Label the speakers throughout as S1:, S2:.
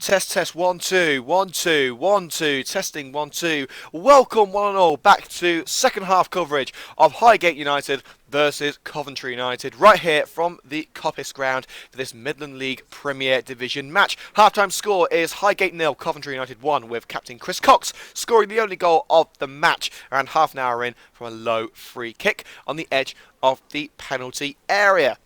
S1: Test, test, 1, 2, 1, 2, 1, 2, testing, 1, 2. Welcome, one and all, back to second half coverage of Highgate United versus Coventry United, right here from the Coppice ground for this Midland League Premier Division match. Half-time score is Highgate 0, Coventry United 1, with captain Chris Cox scoring the only goal of the match around half an hour in from a low free kick on the edge of the penalty area.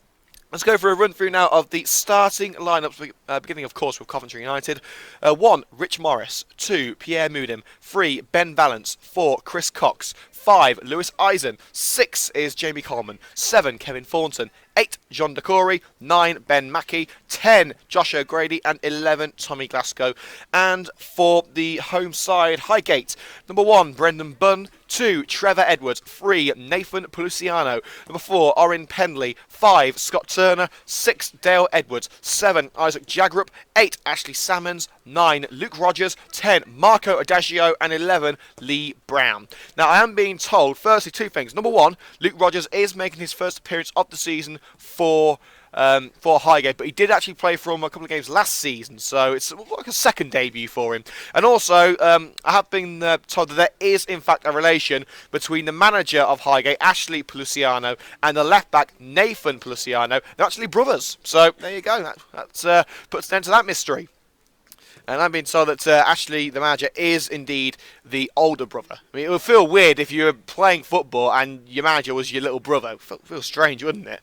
S1: Let's go for a run through now of the starting lineups, beginning of course with Coventry United. 1, Rich Morris. 2, Pierre Mudim. 3, Ben Valance. 4, Chris Cox. 5, Lewis Eisen. 6 is Jamie Coleman. 7, Kevin Thornton. 8, John Decory. 9, Ben Mackey. 10, Josh O'Grady. And 11, Tommy Glasgow. And for the home side, Highgate. Number 1, Brendan Bunn. 2, Trevor Edwards. 3, Nathan Peluciano. Number 4, Orin Penley. 5, Scott Turner. 6, Dale Edwards. 7, Isaac Jagrup. 8, Ashley Salmons. 9, Luke Rogers. 10, Marco Adagio. And 11, Lee Brown. Now, I am being told, firstly, two things. Number 1, Luke Rogers is making his first appearance of the season for Highgate, but he did actually play for him a couple of games last season, so it's like a second debut for him. And also, I have been told that there is, in fact, a relation between the manager of Highgate, Ashley Peluciano, and the left-back, Nathan Peluciano. They're actually brothers, so there you go. That puts an end to that mystery. And I'm being told that Ashley, the manager, is indeed the older brother. I mean, it would feel weird if you were playing football and your manager was your little brother. It would feel strange, wouldn't it?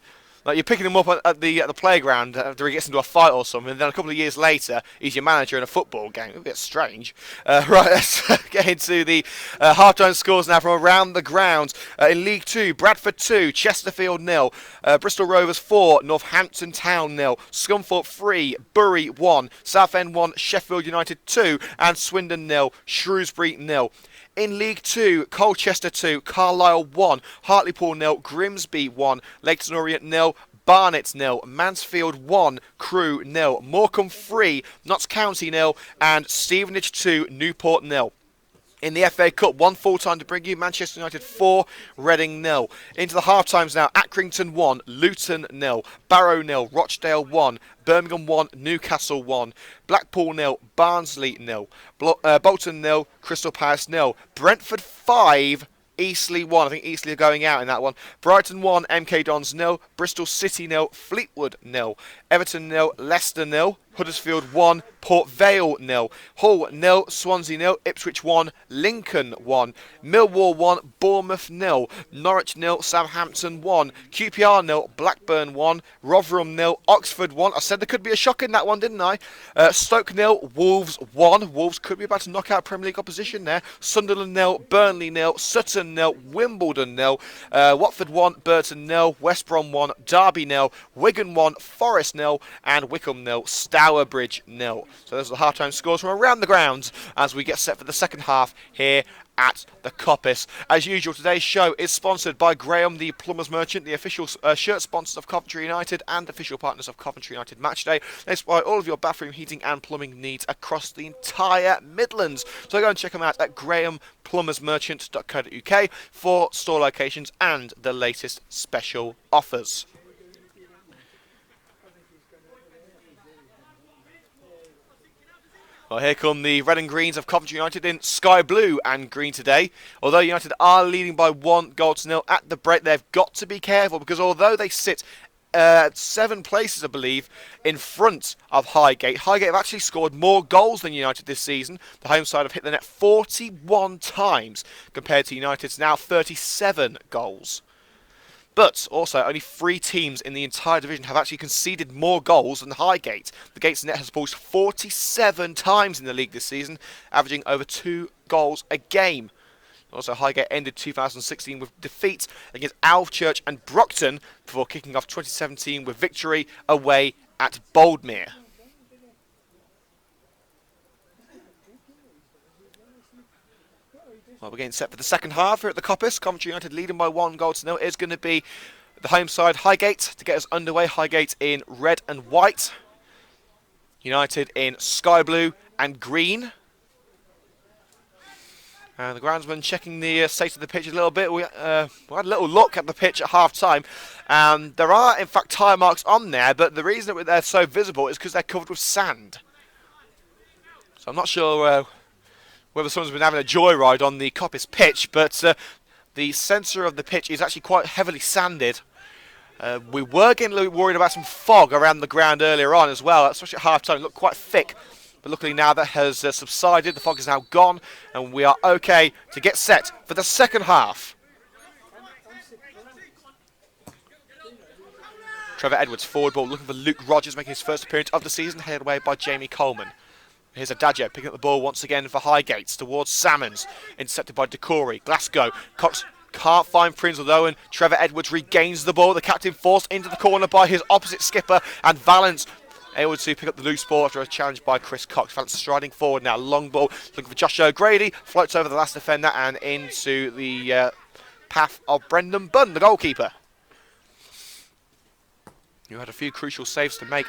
S1: Like you're picking him up at the playground after he gets into a fight or something, and then a couple of years later, he's your manager in a football game. It would be a bit strange. Right, let's get into the half-time scores now from around the ground. In League 2, Bradford 2, Chesterfield 0, Bristol Rovers 4, Northampton Town 0, Scunthorpe 3, Bury 1, Southend 1, Sheffield United 2, and Swindon 0, Shrewsbury 0. In League 2, Colchester 2, Carlisle 1, Hartlepool 0, Grimsby 1, Leyton Orient 0, Barnet 0, Mansfield 1, Crewe 0, Morecambe 3, Notts County 0, and Stevenage 2, Newport 0. In the FA Cup, one full time to bring you Manchester United 4, Reading 0. Into the half-times now, Accrington 1, Luton 0, Barrow 0, Rochdale 1, Birmingham 1, Newcastle 1, Blackpool 0, Barnsley 0, Bolton 0, Crystal Palace 0, Brentford 5, Eastleigh 1. I think Eastleigh are going out in that one. Brighton 1, MK Dons 0, Bristol City 0, Fleetwood 0, Everton 0, Leicester 0, Huddersfield 1, Port Vale 0, Hull 0, Swansea 0, Ipswich 1, Lincoln 1, Millwall 1, Bournemouth 0, Norwich 0, Southampton 1, QPR 0, Blackburn 1, Rotherham 0, Oxford 1. I said there could be a shock in that one, didn't I? Stoke 0, Wolves 1. Wolves could be about to knock out Premier League opposition there. Sunderland 0, Burnley 0, Sutton 0, Wimbledon 0, Watford 1, Burton 0, West Brom 1, Derby 0, Wigan 1, Forest 0, and Wickham 0, Stourbridge 0. So those are the half-time scores from around the grounds as we get set for the second half here at the Coppice. As usual, today's show is sponsored by Graham, the Plumbers Merchant, the official shirt sponsors of Coventry United and official partners of Coventry United Matchday. They supply all of your bathroom heating and plumbing needs across the entire Midlands. So go and check them out at grahamplumbersmerchant.co.uk for store locations and the latest special offers. Well, here come the red and greens of Coventry United in sky blue and green today. Although United are leading by 1-0 at the break, they've got to be careful because although they sit 7 places, I believe, in front of Highgate, Highgate have actually scored more goals than United this season. The home side have hit the net 41 times compared to United's now 37 goals. But also, only 3 teams in the entire division have actually conceded more goals than Highgate. The Gates net has pushed 47 times in the league this season, averaging over 2 goals a game. Also, Highgate ended 2016 with defeat against Alvechurch and Brockton before kicking off 2017 with victory away at Boldmere. Well, we're getting set for the second half here at the Coppice. Coventry United leading by 1-0. It's going to be the home side, Highgate, to get us underway. Highgate in red and white. United in sky blue and green. The groundsman checking the state of the pitch a little bit. We had a little look at the pitch at half-time. There are, in fact, tyre marks on there, but the reason that they're so visible is because they're covered with sand. So I'm not sure whether someone's been having a joyride on the Coppice pitch, but the centre of the pitch is actually quite heavily sanded. We were getting a little bit worried about some fog around the ground earlier on as well, especially at half-time. It looked quite thick, but luckily now that has subsided. The fog is now gone, and we are okay to get set for the second half. Trevor Edwards, forward ball, looking for Luke Rogers, making his first appearance of the season, headed away by Jamie Coleman. Here's Adagio picking up the ball once again for Highgate towards Salmons, intercepted by Decory. Glasgow, Cox can't find Prinsloo, and Trevor Edwards regains the ball. The captain forced into the corner by his opposite skipper, and Valence able to pick up the loose ball after a challenge by Chris Cox. Valence striding forward now, long ball, looking for Josh O'Grady, floats over the last defender and into the path of Brendan Bunn, the goalkeeper. You had a few crucial saves to make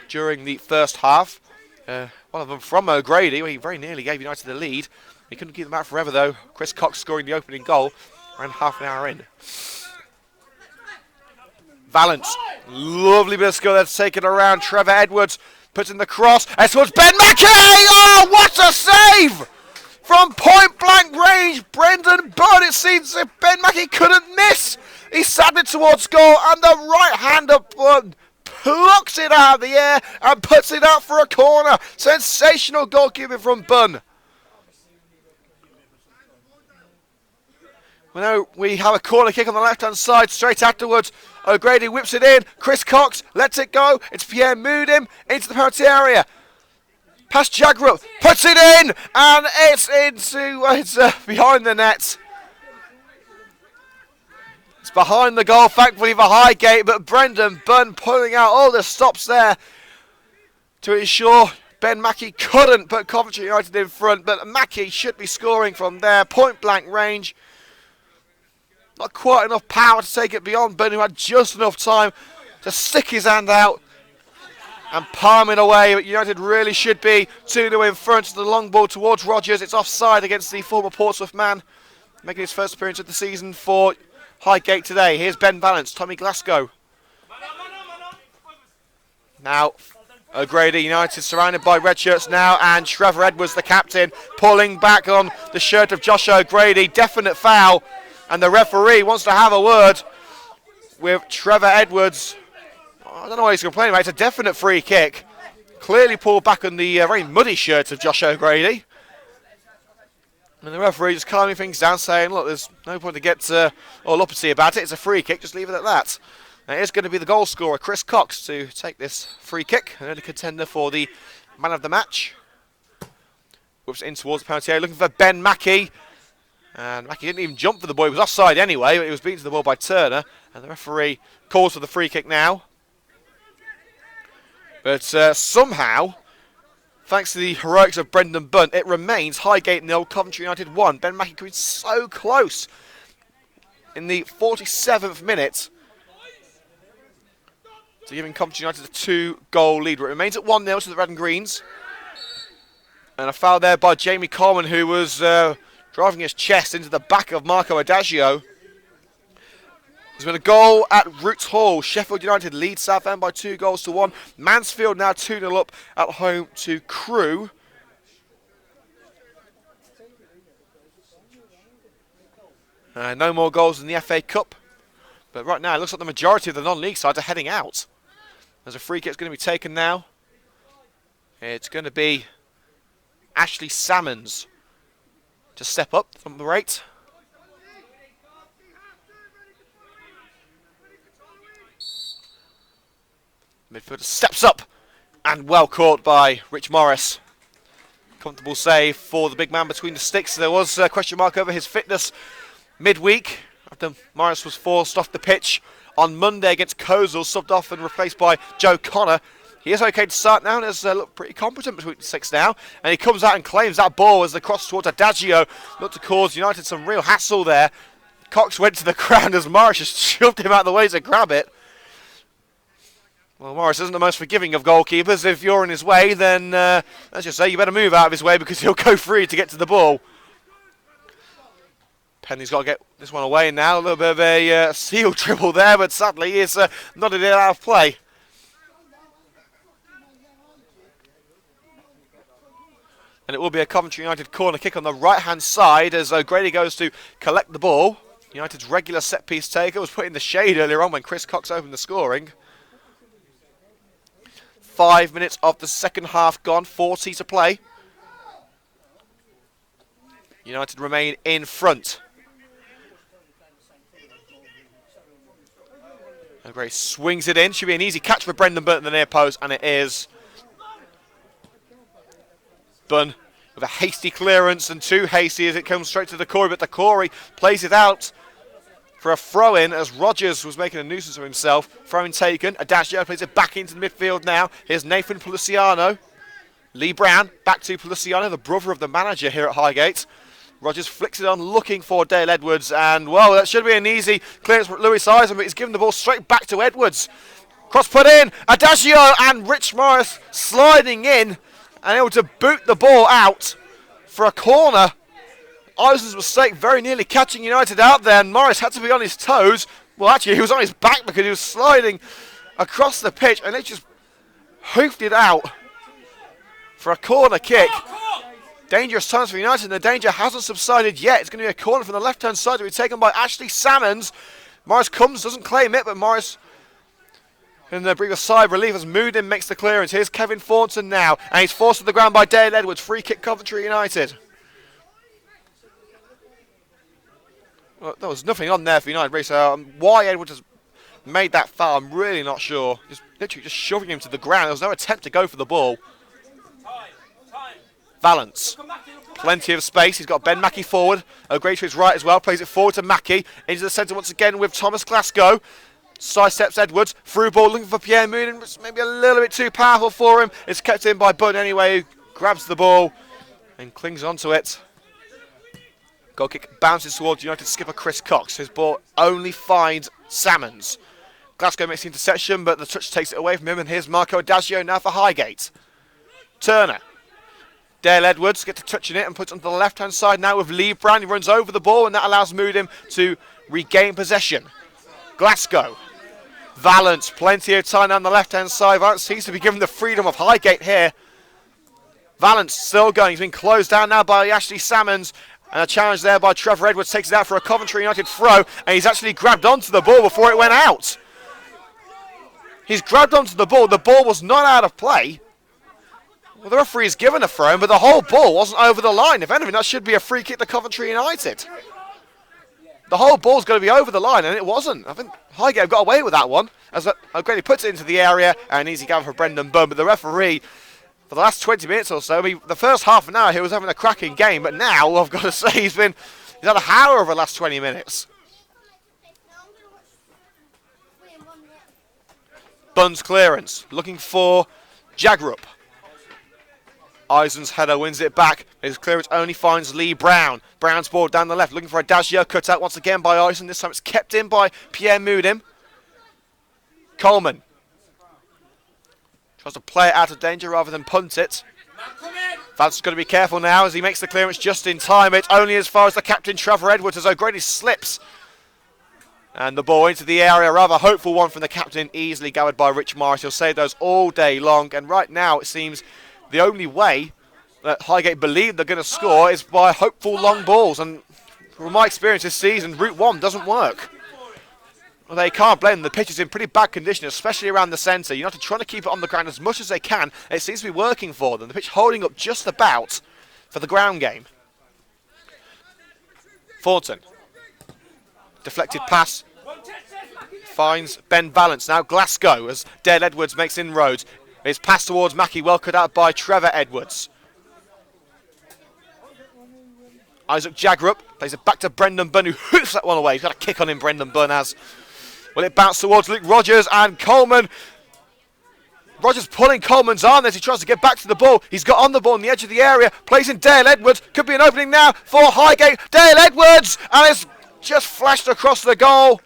S1: during the first half. One of them from O'Grady, where he very nearly gave United the lead. He couldn't keep them out forever though. Chris Cox scoring the opening goal around half an hour in. Valence, lovely bit of skill there to take it around. Trevor Edwards puts in the cross. It's towards Ben Mackey! Oh, what a save! From point blank range, Brendan Bunn. It seems that Ben Mackey couldn't miss. He sat it towards goal, and the right hand of Bunn plucks it out of the air and puts it out for a corner. Sensational goalkeeping from Bunn. Well, now we have a corner kick on the left-hand side straight afterwards. O'Grady whips it in. Chris Cox lets it go. It's Pierre Moodim into the penalty area. Past Jagrup, puts it in, and it's behind the net. It's behind the goal, thankfully for Highgate, but Brendan Bunn pulling out all the stops there to ensure Ben Mackey couldn't put Coventry United in front, but Mackey should be scoring from there, point blank range. Not quite enough power to take it beyond Bunn, who had just enough time to stick his hand out and palm it away, but United really should be 2-0 in front. The long ball towards Rogers. It's offside against the former Portsmouth man, making his first appearance of the season for Highgate today. Here's Ben Valence, Tommy Glasgow. Now, O'Grady, United surrounded by red shirts now, and Trevor Edwards, the captain, pulling back on the shirt of Josh O'Grady. Definite foul, and the referee wants to have a word with Trevor Edwards. I don't know what he's complaining about. It's a definite free kick. Clearly pulled back on the very muddy shirt of Josh O'Grady. And the referee just calming things down, saying, look, there's no point to get all uppity about it. It's a free kick, just leave it at that. Now, it is going to be the goal scorer, Chris Cox, to take this free kick. An early contender for the man of the match. Whips in towards the penalty area, looking for Ben Mackey. And Mackey didn't even jump for the ball. He was offside anyway, but he was beaten to the ball by Turner. And the referee calls for the free kick now. But somehow, thanks to the heroics of Brendan Bunn, it remains Highgate 0, Coventry United 1. Ben Mackey coming so close in the 47th minute to giving Coventry United a 2-goal lead. But it remains at 1-0 to the Red and Greens. And a foul there by Jamie Coleman, who was driving his chest into the back of Marco Adagio. There's been a goal at Roots Hall. Sheffield United lead Southend by 2-1. Mansfield now 2-0 up at home to Crewe. No more goals in the FA Cup. But right now it looks like the majority of the non-league sides are heading out. There's a free kick that's going to be taken now. It's going to be Ashley Salmons to step up from the right. Midfielder steps up and well caught by Rich Morris. Comfortable save for the big man between the sticks. There was a question mark over his fitness midweek after Morris was forced off the pitch on Monday against Kozel, subbed off and replaced by Joe Connor. He is okay to start now and has looked pretty competent between the six now. And he comes out and claims that ball as the cross towards Adagio looked to cause United some real hassle there. Cox went to the ground as Morris just shoved him out of the way to grab it. Well, Morris isn't the most forgiving of goalkeepers. If you're in his way, then let's just say you better move out of his way because he'll go free to get to the ball. Penny's got to get this one away now. A little bit of a seal dribble there, but sadly he is nodded it out of play. And it will be a Coventry United corner kick on the right-hand side as O'Grady goes to collect the ball. United's regular set-piece taker was put in the shade earlier on when Chris Cox opened the scoring. 5 minutes of the second half gone, 40 to play. United remain in front. O'Grady swings it in. Should be an easy catch for Brendan Bunn at the near post, and it is. Bunn with a hasty clearance, and too hasty as it comes straight to the Corey, but the Corey plays it out for a throw-in as Rogers was making a nuisance of himself. Throw-in taken. Adagio plays it back into the midfield now. Here's Nathan Policiano. Lee Brown back to Policiano, the brother of the manager here at Highgate. Rogers flicks it on looking for Dale Edwards, and well, that should be an easy clearance for Lewis Eisen, but he's given the ball straight back to Edwards. Cross put in. Adagio and Rich Morris sliding in and able to boot the ball out for a corner. Eisen's mistake very nearly catching United out there, and Morris had to be on his toes. Well, actually, he was on his back because he was sliding across the pitch, and they just hoofed it out for a corner kick. Dangerous times for United, and the danger hasn't subsided yet. It's going to be a corner from the left-hand side to be taken by Ashley Salmons. Morris comes, doesn't claim it, but Morris, in the breather sigh of relief as Moodin makes the clearance. Here's Kevin Thornton now, and he's forced to the ground by Dale Edwards. Free kick Coventry United. Well, there was nothing on there for United, really, so why Edwards has made that foul, I'm really not sure. Just literally just shoving him to the ground. There was no attempt to go for the ball. Valance. Plenty of space. He's got Ben Mackey forward. O'Grady to his right as well. Plays it forward to Mackey. Into the centre once again with Thomas Glasgow. Sidesteps Edwards. Through ball looking for Pierre Moonin. It's maybe a little bit too powerful for him. It's kept in by Bud anyway, who grabs the ball and clings onto it. Goal kick bounces towards United skipper Chris Cox. His ball only finds Salmons. Glasgow makes the interception, but the touch takes it away from him. And here's Marco Adagio now for Highgate. Turner. Dale Edwards gets to touching it and puts it onto the left-hand side now with Lee Brown. He runs over the ball, and that allows Moodim to regain possession. Glasgow. Valance, plenty of time on the left-hand side. Valance seems to be given the freedom of Highgate here. Valance still going. He's been closed down now by Ashley Salmons. And a challenge there by Trevor Edwards takes it out for a Coventry United throw. And he's actually grabbed onto the ball before it went out. He's grabbed onto the ball. The ball was not out of play. Well, the referee's given a throw, but the whole ball wasn't over the line. If anything, that should be a free kick to Coventry United. The whole ball's going to be over the line, and it wasn't. I think Highgate got away with that one, as O'Grady puts it into the area, and easy gather for Brendan Bunn. But the referee, for the last 20 minutes or so, the first half an hour, he was having a cracking game, but now, I've got to say, he's had a howler over the last 20 minutes. Bunn's clearance, looking for Jagrup. Eisen's header wins it back. His clearance only finds Lee Brown. Brown's ball down the left, looking for Adagio. Cut out once again by Eisen. This time it's kept in by Pierre Moodim. Coleman tries to play it out of danger rather than punt it. Vance got to be careful now as he makes the clearance just in time. It's only as far as the captain, Trevor Edwards, as O'Grady slips. And the ball into the area, rather hopeful one from the captain, easily gathered by Rich Morris. He'll save those all day long. And right now it seems the only way that Highgate believe they're going to score is by hopeful long balls. And from my experience this season, Route 1 doesn't work. Well, they can't blame them. The pitch is in pretty bad condition, especially around the centre. United trying to keep it on the ground as much as they can. It seems to be working for them. The pitch holding up just about for the ground game. Thornton. Deflected pass. Finds Ben Valance. Now Glasgow as Dale Edwards makes inroads. It's passed towards Mackey, well cut out by Trevor Edwards. Isaac Jagrup plays it back to Brendan Bunn, who hoofs that one away. He's got a kick on him, Brendan Bunn has. Well, it bounced towards Luke Rogers and Coleman. Rogers pulling Coleman's arm as he tries to get back to the ball. He's got on the ball on the edge of the area, plays in Dale Edwards. Could be an opening now for Highgate. Dale Edwards, and it's just flashed across the goal.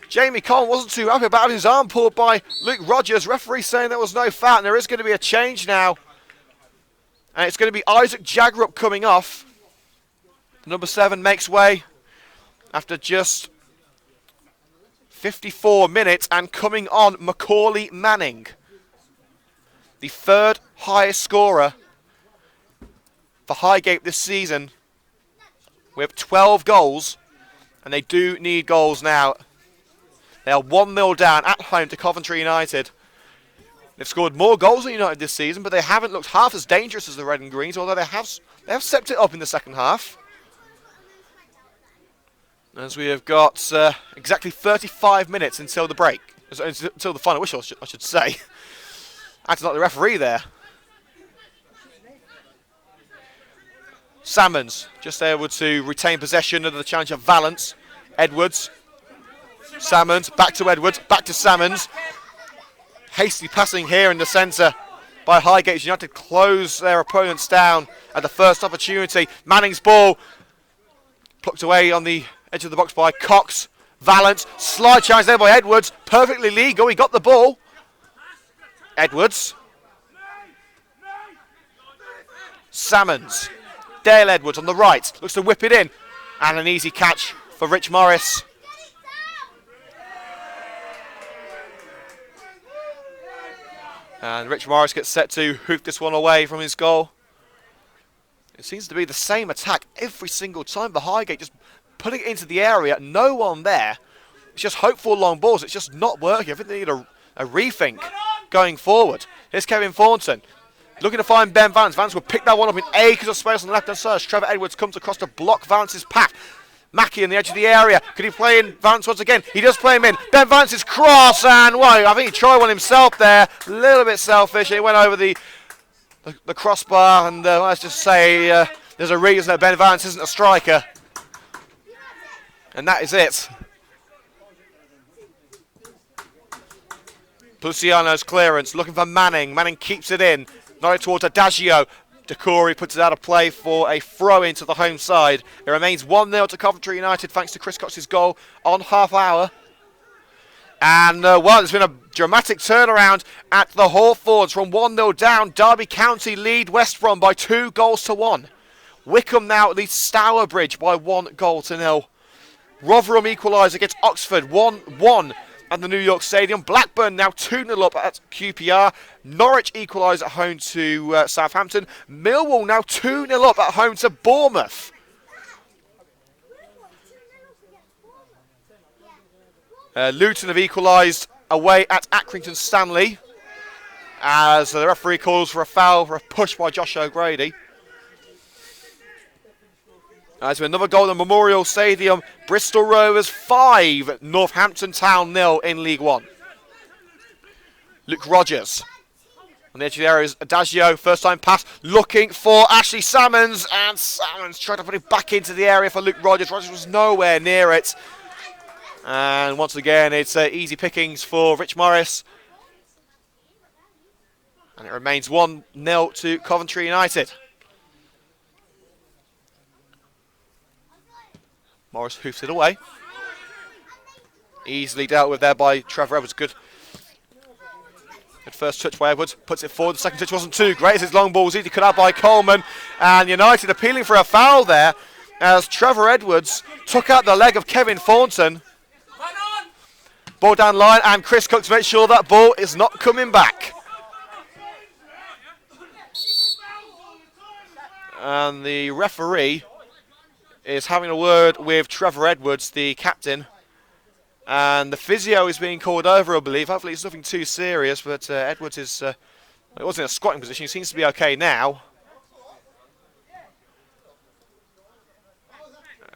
S1: Jamie Coleman wasn't too happy about having his arm pulled by Luke Rogers. Referee saying there was no foul, and there is going to be a change now. And it's going to be Isaac Jagrup coming off. Number 7 makes way after just 54 minutes, and coming on Macaulay Manning, the third highest scorer for Highgate this season with 12 goals, and they do need goals now. They are 1-0 down at home to Coventry United. They've scored more goals than United this season, but they haven't looked half as dangerous as the Red and Greens, although they have stepped it up in the second half. As we have got exactly 35 minutes until the break, until the final whistle, I should say. Acting like the referee there. Salmons just able to retain possession under the challenge of Valance. Edwards. Salmons, back to Edwards, back to Salmons. Hasty passing here in the centre by Highgate. United close their opponents down at the first opportunity. Manning's ball plucked away on the edge of the box by Cox. Valance, slide challenge there by Edwards. Perfectly legal, he got the ball. Edwards. Salmons. Dale Edwards on the right, looks to whip it in. And an easy catch for Rich Morris. And Rich Morris gets set to hoof this one away from his goal. It seems to be the same attack every single time for Highgate, just putting it into the area, no one there. It's just hope for long balls, it's just not working. I think they need a rethink going forward. Here's Kevin Thornton, looking to find Ben Vance. Vance will pick that one up in acres of space on the left-hand side. Trevor Edwards comes across to block Vance's path. Mackie on the edge of the area. Could he play in Vance once again? He does play him in. Ben Vance's cross, and well, I think he tried one himself there. A little bit selfish. It went over the crossbar, and let's just say there's a reason that Ben Vance isn't a striker. And that is it. Luciano's clearance, looking for Manning. Manning keeps it in. Not it towards Adagio. Decory puts it out of play for a throw into the home side. It remains 1-0 to Coventry United thanks to Chris Cox's goal on half hour. And well, there's been a dramatic turnaround at the Hawthorns from 1-0 down. Derby County lead West Brom by 2-1. Wickham now leads Stourbridge by 1-0. Rotherham equalise against Oxford 1-1 at the New York Stadium. Blackburn now 2-0 up at QPR. Norwich equalise at home to Southampton. Millwall now 2-0 up at home to Bournemouth. Luton have equalised away at Accrington Stanley as the referee calls for a foul for a push by Josh O'Grady. There's been another goal at Memorial Stadium. Bristol Rovers 5, Northampton Town 0 in League One. Luke Rogers on the edge of the area is Adagio, first time pass, looking for Ashley Salmons, and Salmons tried to put it back into the area for Luke Rogers. Rogers was nowhere near it. And once again, it's easy pickings for Rich Morris. And it remains 1-0 to Coventry United. Morris hoofs it away. Easily dealt with there by Trevor Edwards. Good first touch by Edwards. Puts it forward. The second touch wasn't too great as his long ball was easily cut out by Coleman. And United appealing for a foul there as Trevor Edwards took out the leg of Kevin Thornton. Ball down line, and Chris Cook to make sure that ball is not coming back. And the referee is having a word with Trevor Edwards, the captain. And the physio is being called over, I believe. Hopefully it's nothing too serious, but Edwards is... it wasn't in a squatting position. He seems to be okay now.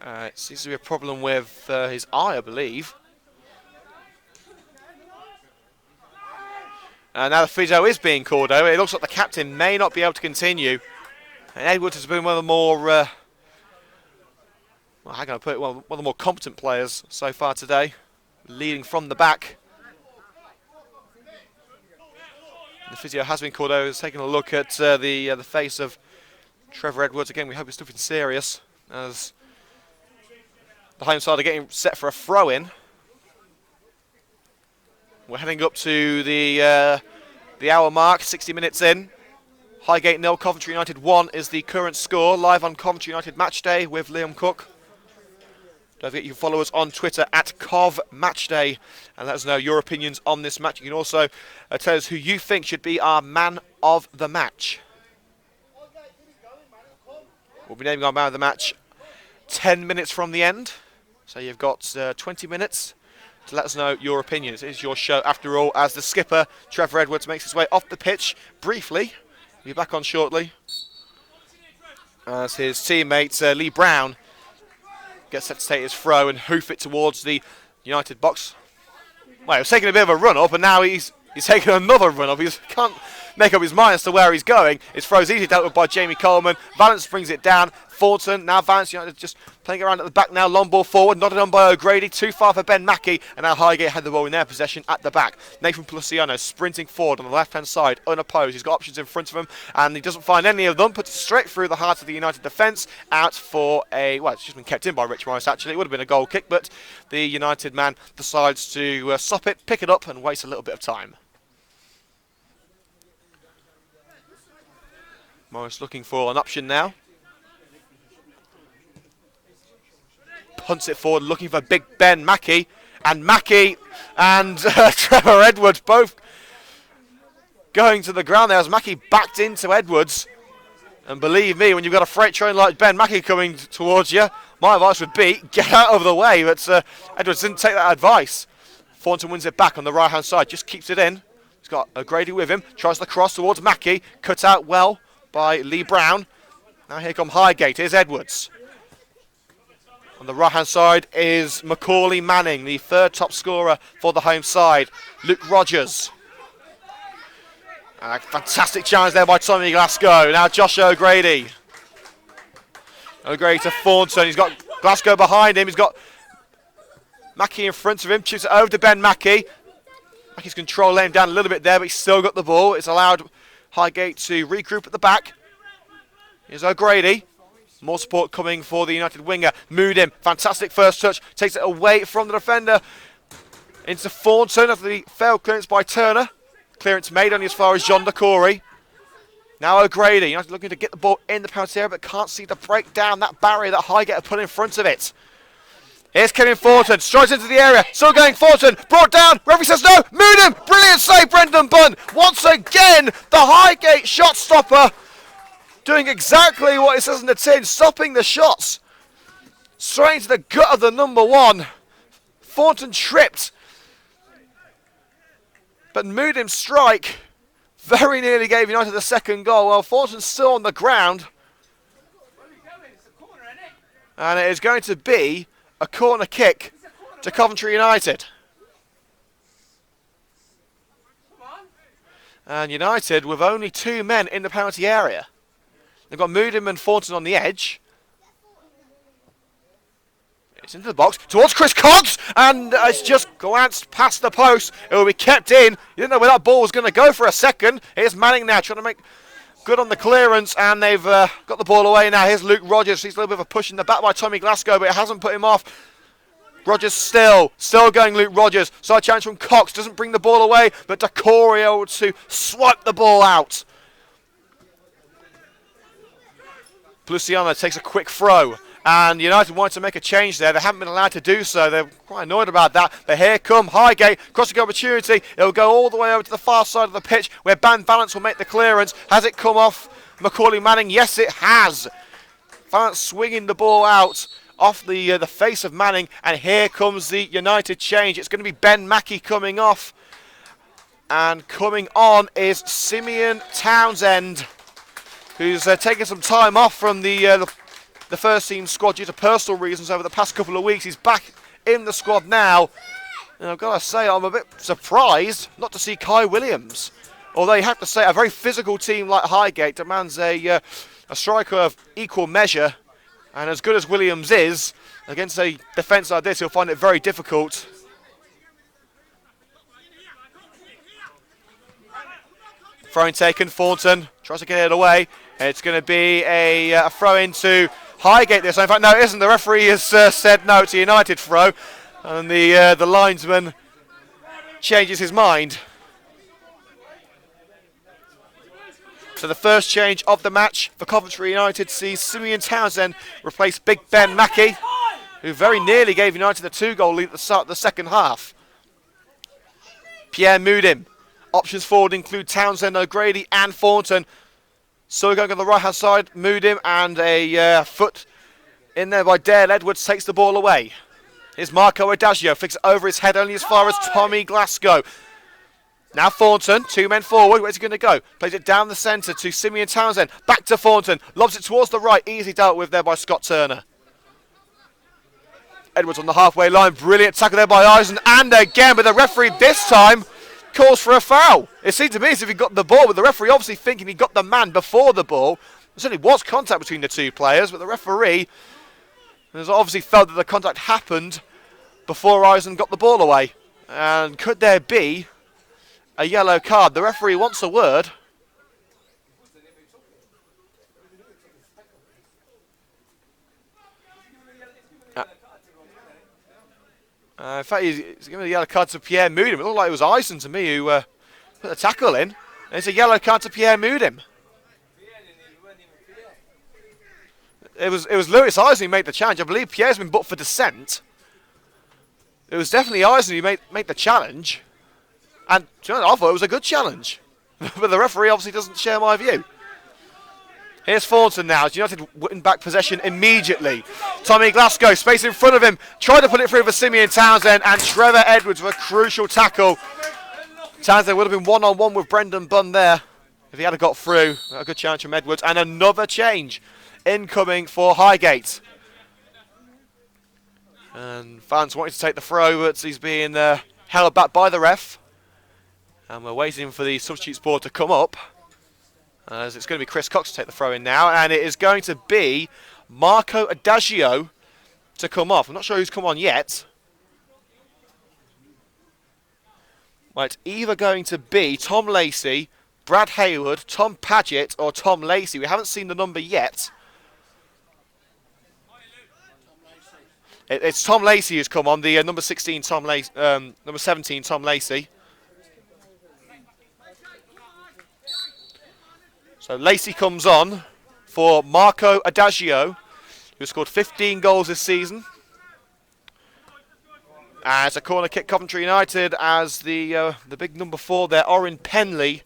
S1: It seems to be a problem with his eye, I believe. And now the physio is being called over. It looks like the captain may not be able to continue. And Edwards has been one of the more... well, how can I put it? One of the more competent players so far today. Leading from the back. The physio has been called over. He's taking a look at the face of Trevor Edwards. Again, we hope it's nothing serious, as the home side are getting set for a throw-in. We're heading up to the hour mark, 60 minutes in. Highgate 0, Coventry United 1 is the current score. Live on Coventry United Match Day with Liam Cook. Don't forget you can follow us on Twitter at CovMatchday and let us know your opinions on this match. You can also tell us who you think should be our man of the match. We'll be naming our man of the match 10 minutes from the end. So you've got 20 minutes to let us know your opinions. It is your show after all, as the skipper, Trevor Edwards, makes his way off the pitch briefly. He'll be back on shortly. As his teammate, Lee Brown, gets set to take his throw and hoof it towards the United box. Well, he was taking a bit of a run-up, and now he's taking another run-up. He can't make up his mind as to where he's going. His throw's easily dealt with by Jamie Coleman. Valence brings it down. Thornton, now Valence United just playing around at the back now. Long ball forward, nodded on by O'Grady. Too far for Ben Mackey, and now Highgate had the ball in their possession at the back. Nathan Pluciano sprinting forward on the left-hand side, unopposed. He's got options in front of him, and he doesn't find any of them. Puts it straight through the heart of the United defence, out for a, well, it's just been kept in by Rich Morris actually. It would have been a goal kick, but the United man decides to stop it, pick it up, and waste a little bit of time. Morris looking for an option now. Punts it forward, looking for Big Ben Mackey. And Mackey and Trevor Edwards both going to the ground there as Mackey backed into Edwards. And believe me, when you've got a freight train like Ben Mackey coming towards you, my advice would be get out of the way. But Edwards didn't take that advice. Thornton wins it back on the right-hand side, just keeps it in. He's got O'Grady with him, tries the cross towards Mackey, cut out well by Lee Brown. Now here come Highgate, here's Edwards. On the right-hand side is Macaulay Manning, the third top scorer for the home side. Luke Rogers. A fantastic challenge there by Tommy Glasgow. Now Josh O'Grady. O'Grady to Thornton. He's got Glasgow behind him. He's got Mackey in front of him. Shoots it over to Ben Mackey. Mackey's control let him down a little bit there, but he's still got the ball. It's allowed Highgate to regroup at the back. Here's O'Grady. More support coming for the United winger. Moodim, fantastic first touch. Takes it away from the defender. Into Thornton after the failed clearance by Turner. Clearance made only as far as John DeCory. Now O'Grady. United looking to get the ball in the penalty area, but can't seem to break down that barrier that Highgate have put in front of it. Here's Kevin Thornton. Strides into the area. Still going Thornton. Brought down. Referee says no. Moodim. Brilliant save, Brendan Bunn. Once again, the Highgate shot stopper doing exactly what it says in the tin, stopping the shots. Straight into the gut of the number one. Thornton tripped. But Moodim's strike very nearly gave United the second goal. Well, Thornton's still on the ground. And it is going to be a corner kick to Coventry United. And United with only two men in the penalty area. They've got Moodim and Thornton on the edge. It's into the box, towards Chris Cox, and it's just glanced past the post. It will be kept in. You didn't know where that ball was going to go for a second. Here's Manning now, trying to make good on the clearance, and they've got the ball away now. Here's Luke Rogers. He's a little bit of a push in the back by Tommy Glasgow, but it hasn't put him off. Rogers still going Luke Rogers. Side challenge from Cox, doesn't bring the ball away, but DeCory able to swipe the ball out. Luciano takes a quick throw, and United wanted to make a change there. They haven't been allowed to do so. They're quite annoyed about that. But here come Highgate, crossing opportunity. It'll go all the way over to the far side of the pitch, where Ben Valence will make the clearance. Has it come off Macaulay Manning? Yes, it has. Valence swinging the ball out off the face of Manning, and here comes the United change. It's going to be Ben Mackey coming off, and coming on is Simeon Townsend, who's taken some time off from the first team squad due to personal reasons over the past couple of weeks. He's back in the squad now, and I've got to say I'm a bit surprised not to see Kai Williams. Although you have to say a very physical team like Highgate demands a striker of equal measure, and as good as Williams is, against a defence like this, he'll find it very difficult. Throw-in taken, Thornton tries to get it away. It's going to be a throw-in to Highgate this time. In fact, no, it isn't. The referee has said no, it's a United throw, and the linesman changes his mind. So the first change of the match for Coventry United sees Simeon Townsend replace Big Ben Mackey, who very nearly gave United the 2-goal lead at the start of the second half. Pierre Moodim. Options forward include Townsend, O'Grady and Thornton. So going on the right hand side, moved him, and a foot in there by Dale Edwards takes the ball away. Here's Marco Adagio, flicks it over his head only as far as Tommy Glasgow. Now Thornton, 2 men forward, where's he going to go? Plays it down the centre to Simeon Townsend, back to Thornton, lobs it towards the right, easily dealt with there by Scott Turner. Edwards on the halfway line, brilliant tackle there by Eisen, and again, but the referee this time calls for a foul. It seemed to me as if he got the ball, but the referee obviously thinking he got the man before the ball. There certainly was contact between the two players, but the referee has obviously felt that the contact happened before Eisen got the ball away. And could there be a yellow card? The referee wants a word. In fact, he's giving a yellow card to Pierre Moodham. It looked like it was Eisen to me who put the tackle in. And it's a yellow card to Pierre Moodham. It was Lewis Eisen who made the challenge. I believe Pierre's been booked for dissent. It was definitely Eisen who made the challenge. And to be honest, I thought it was a good challenge. But the referee obviously doesn't share my view. Here's Thornton now. United winning back possession immediately. Tommy Glasgow, space in front of him. Tried to put it through for Simeon Townsend, and Trevor Edwards with a crucial tackle. Townsend would have been one-on-one with Brendan Bunn there if he had got through. A good challenge from Edwards, and another change incoming for Highgate. And fans wanting to take the throw, but he's being held back by the ref. And we're waiting for the substitutes board to come up. As it's going to be Chris Cox to take the throw in now, and it is going to be Marco Adagio to come off. I'm not sure who's come on yet. Well, it's either going to be Tom Lacey, Brad Hayward, Tom Paget, or Tom Lacey. We haven't seen the number yet. It's Tom Lacey who's come on, the number 16 Tom Lacey, number 17 Tom Lacey. So Lacey comes on for Marco Adagio, who scored 15 goals this season. As a corner kick, Coventry United, as the big number 4 there, Oren Penley,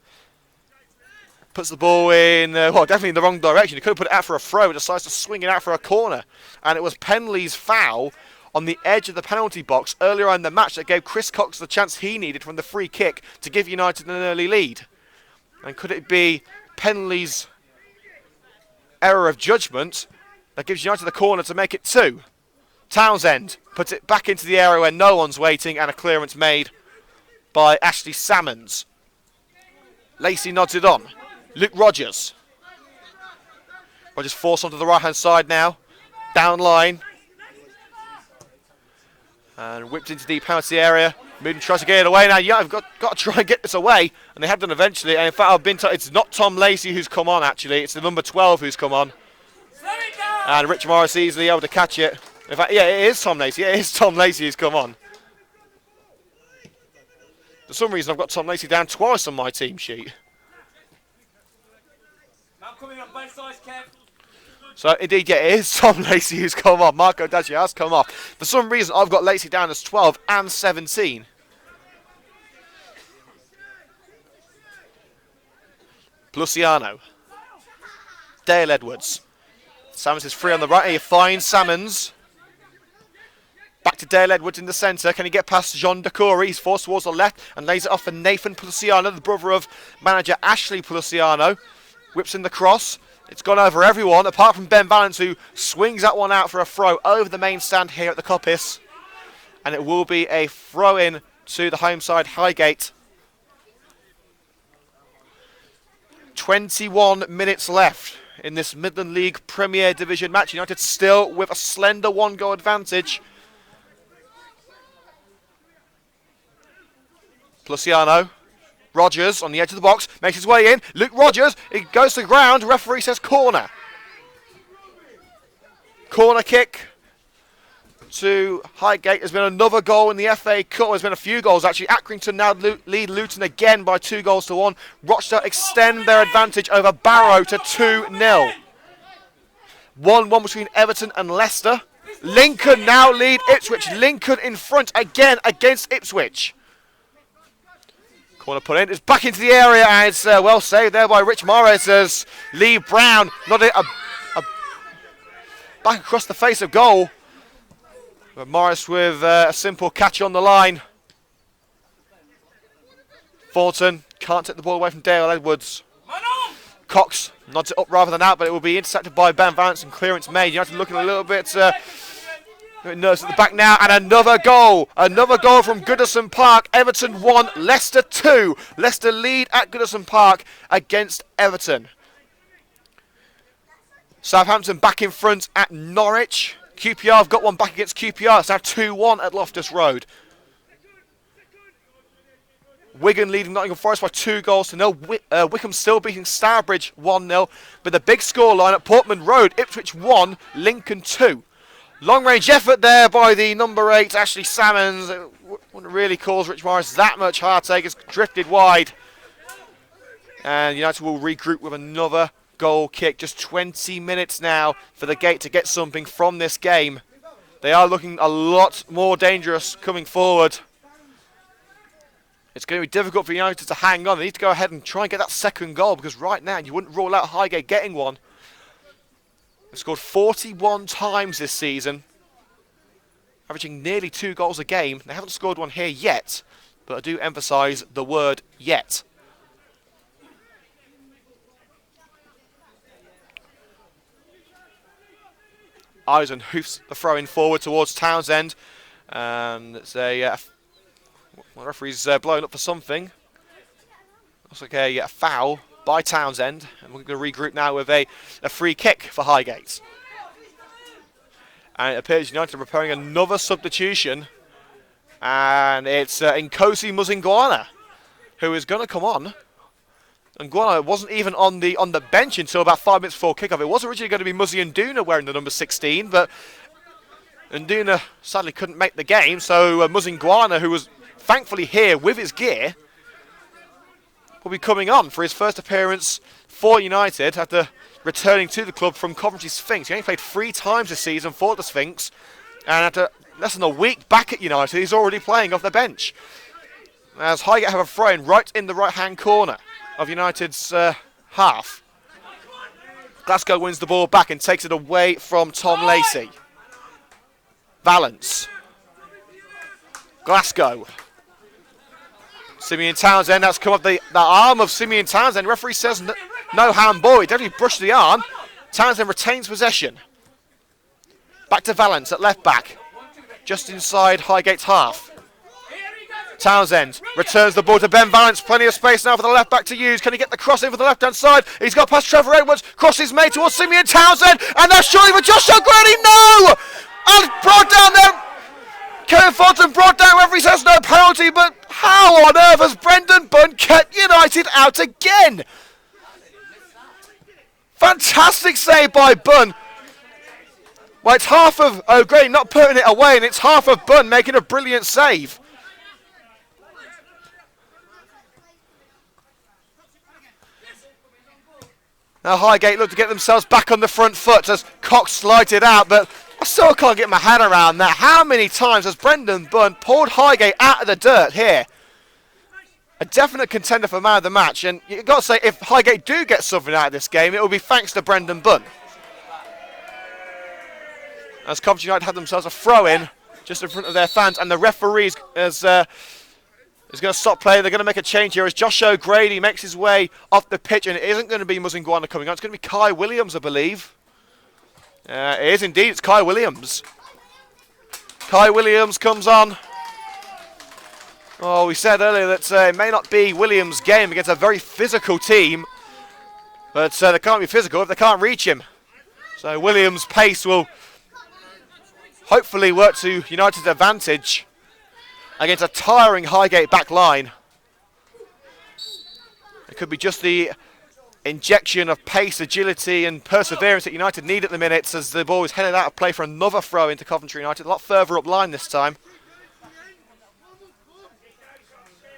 S1: puts the ball in, well, definitely in the wrong direction. He could have put it out for a throw, but decides to swing it out for a corner. And it was Penley's foul on the edge of the penalty box earlier on in the match that gave Chris Cox the chance he needed from the free kick to give United an early lead. And could it be Penley's error of judgment that gives United the corner to make it 2? Townsend puts it back into the area where no one's waiting, and a clearance made by Ashley Salmons. Lacey nods it on. Luke Rogers. Rogers forced onto the right hand side now. Down line. And whipped into the penalty area. Moodham tries to get it away. Now, yeah, I've got to try and get this away. And they have done eventually. And in fact, I've been told it's not Tom Lacey who's come on, actually. It's the number 12 who's come on. And Rich Morris easily able to catch it. In fact, yeah, it is Tom Lacey. Yeah, it is Tom Lacey who's come on. For some reason, I've got Tom Lacey down twice on my team sheet.
S2: Now coming on both sides, Kev.
S1: So, indeed, yeah, it is Tom Lacey who's come on. Marco Adagio has come off. For some reason, I've got Lacey down as 12 and 17. Luciano. Dale Edwards. Salmons is free on the right. He finds Salmons. Back to Dale Edwards in the centre. Can he get past Jean Decory? He's forced towards the left and lays it off for Nathan Luciano, the brother of manager Ashley Luciano. Whips in the cross. It's gone over everyone, apart from Ben Valance, who swings that one out for a throw over the main stand here at the Coppice. And it will be a throw-in to the home side, Highgate. 21 minutes left in this Midland League Premier Division match. United still with a slender one-goal advantage. Luciano. Rogers on the edge of the box, makes his way in. Luke Rogers, it goes to the ground. Referee says corner. Corner kick to Highgate. There's been another goal in the FA Cup. There's been a few goals actually. Accrington now lead Luton again by 2-1. Rochdale extend their advantage over Barrow to 2-0. 1-1 between Everton and Leicester. Lincoln now lead Ipswich. Lincoln in front again against Ipswich. Corner put in. It's back into the area, and it's well saved there by Rich Morris as Lee Brown nodded back across the face of goal. But Morris with a simple catch on the line. Thornton can't take the ball away from Dale Edwards. Cox nods it up rather than out, but it will be intercepted by Ben Vance and clearance made. United looking a little bit nervous at the back now, and another goal from Goodison Park. Everton 1, Leicester 2. Leicester lead at Goodison Park against Everton. Southampton back in front at Norwich. QPR have got one back against QPR. It's now 2-1 at Loftus Road. Wigan leading Nottingham Forest by 2-0. Wickham still beating Stourbridge 1-0. But the big scoreline at Portman Road, Ipswich 1, Lincoln 2. Long range effort there by the number 8, Ashley Salmons. It wouldn't really cause Rich Morris that much heartache. It's drifted wide. And United will regroup with another goal kick. Just 20 minutes now for the Gate to get something from this game. They are looking a lot more dangerous coming forward. It's going to be difficult for United to hang on. They need to go ahead and try and get that second goal, because right now you wouldn't rule out Highgate getting one. They've scored 41 times this season, averaging nearly 2 goals a game. They haven't scored one here yet, but I do emphasise the word yet. Eisen hoofs the throw in forward towards Townsend, and it's a the referee's blowing up for something. Looks like a foul by Townsend, and we're going to regroup now with a free kick for Highgate. And it appears United are preparing another substitution, and it's Nkosi Muzingwana who is going to come on. Nguana wasn't even on the bench until about 5 minutes before kickoff. It was originally going to be Muzzy Nduna wearing the number 16, but Nduna sadly couldn't make the game, so Muzingwana, who was thankfully here with his gear, will be coming on for his first appearance for United after returning to the club from Coventry Sphinx. He only played 3 times this season for the Sphinx, and after less than a week back at United, he's already playing off the bench. As Highgate have a throw-in right in the right-hand corner of United's half. Glasgow wins the ball back and takes it away from Tom Lacey. Valence. Glasgow. Simeon Townsend, that's come up the arm of Simeon Townsend. Referee says no handball. He definitely brushed the arm. Townsend retains possession. Back to Valence at left back. Just inside Highgate's half. Townsend returns the ball to Ben Valence. Plenty of space now for the left back to use. Can he get the cross in for the left hand side? He's got past Trevor Edwards. Cross is made towards Simeon Townsend. And that's surely for Josh O'Grady. No! And brought down there. Kevin Fulton brought down. Referee says no penalty. But how on earth has Brendan Bunn kept United out again? Fantastic save by Bunn. Well, it's half of O'Grady not putting it away, and it's half of Bunn making a brilliant save. Now Highgate look to get themselves back on the front foot as Cox slides it out, but I still can't get my head around that. How many times has Brendan Bunn pulled Highgate out of the dirt here? A definite contender for man of the match, and you've got to say, if Highgate do get something out of this game, it will be thanks to Brendan Bunn. As Coventry United have themselves a throw-in just in front of their fans, and the referee is going to stop play. They're going to make a change here as Josh O'Grady makes his way off the pitch, and it isn't going to be Muzingwana coming on. It's going to be Kai Williams, I believe. It is indeed. It's Kai Williams. Kai Williams comes on. Oh, we said earlier that it may not be Williams' game against a very physical team, but they can't be physical if they can't reach him. So Williams' pace will hopefully work to United's advantage against a tiring Highgate back line. It could be just the injection of pace, agility and perseverance that United need at the minute as the ball is headed out of play for another throw into Coventry United, a lot further up line this time.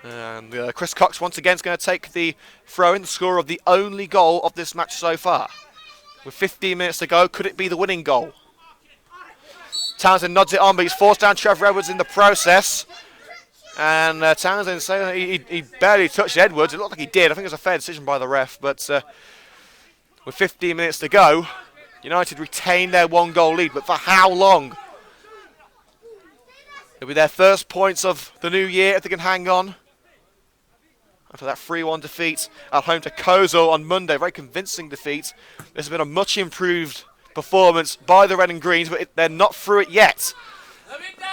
S1: And Chris Cox once again is going to take the throw in, the score of the only goal of this match so far. With 15 minutes to go, could it be the winning goal? Townsend nods it on, but he's forced down Trevor Edwards in the process. And Townsend saying he barely touched Edwards. It looked like he did. I think it was a fair decision by the ref. But with 15 minutes to go, United retain their 1-goal lead. But for how long? It'll be their first points of the new year if they can hang on. After that 3-1 defeat at home to Kozel on Monday. Very convincing defeat. This has been a much improved performance by the Red and Greens, but they're not through it yet.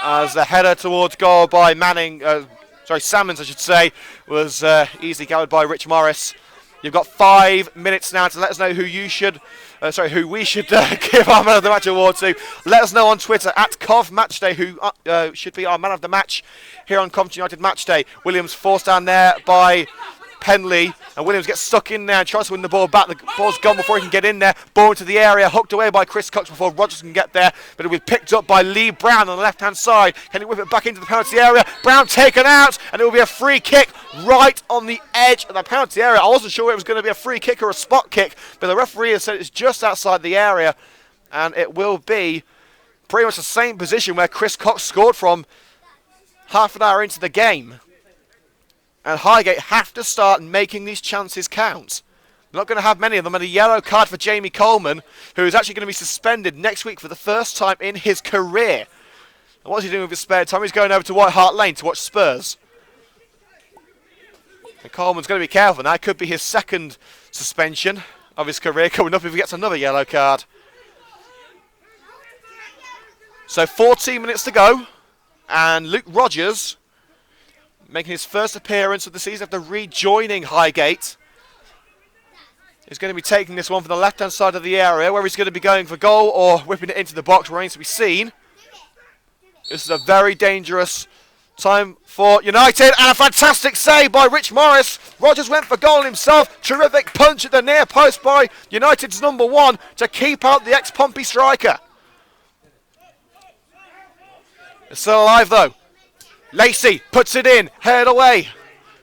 S1: As the header towards goal by Salmons, I should say, was easily gathered by Rich Morris. You've got 5 minutes now to let us know who we should give our Man of the Match award to. Let us know on Twitter at CovMatchday who should be our Man of the Match here on Coventry United Matchday. Williams forced down there by Penley, and Williams gets stuck in there and tries to win the ball back. The ball's gone before he can get in there. Ball into the area, hooked away by Chris Cox before Rogers can get there, but it'll be picked up by Lee Brown on the left-hand side. Can he whip it back into the penalty area? Brown taken out, and it will be a free kick right on the edge of the penalty area. I wasn't sure it was going to be a free kick or a spot kick, but the referee has said it's just outside the area, and it will be pretty much the same position where Chris Cox scored from half an hour into the game. And Highgate have to start making these chances count. They're not going to have many of them. And a yellow card for Jamie Coleman, who is actually going to be suspended next week for the first time in his career. And what's he doing with his spare time? He's going over to White Hart Lane to watch Spurs. And Coleman's going to be careful now. It could be his second suspension of his career coming up if he gets another yellow card. So 14 minutes to go. And Luke Rogers, making his first appearance of the season after rejoining Highgate, is going to be taking this one from the left-hand side of the area, where he's going to be going for goal or whipping it into the box, remains to be seen. This is a very dangerous time for United, and a fantastic save by Rich Morris. Rogers went for goal himself. Terrific punch at the near post by United's number 1 to keep out the ex-Pompey striker. It's still alive though. Lacey puts it in, head away.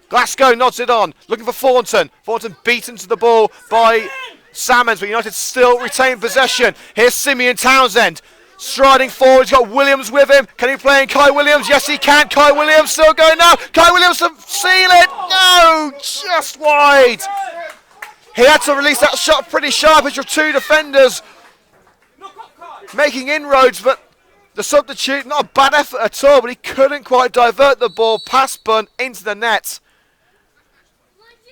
S1: Glasgow nods it on, looking for Thornton. Thornton beaten to the ball by Salmons, but United still retain possession. Here's Simeon Townsend, striding forward. He's got Williams with him. Can he play in Kai Williams? Yes, he can. Kai Williams still going now. Kai Williams to seal it. No, just wide. He had to release that shot pretty sharp as your 2 defenders making inroads, but the substitute, not a bad effort at all, but he couldn't quite divert the ball past Bunn into the net.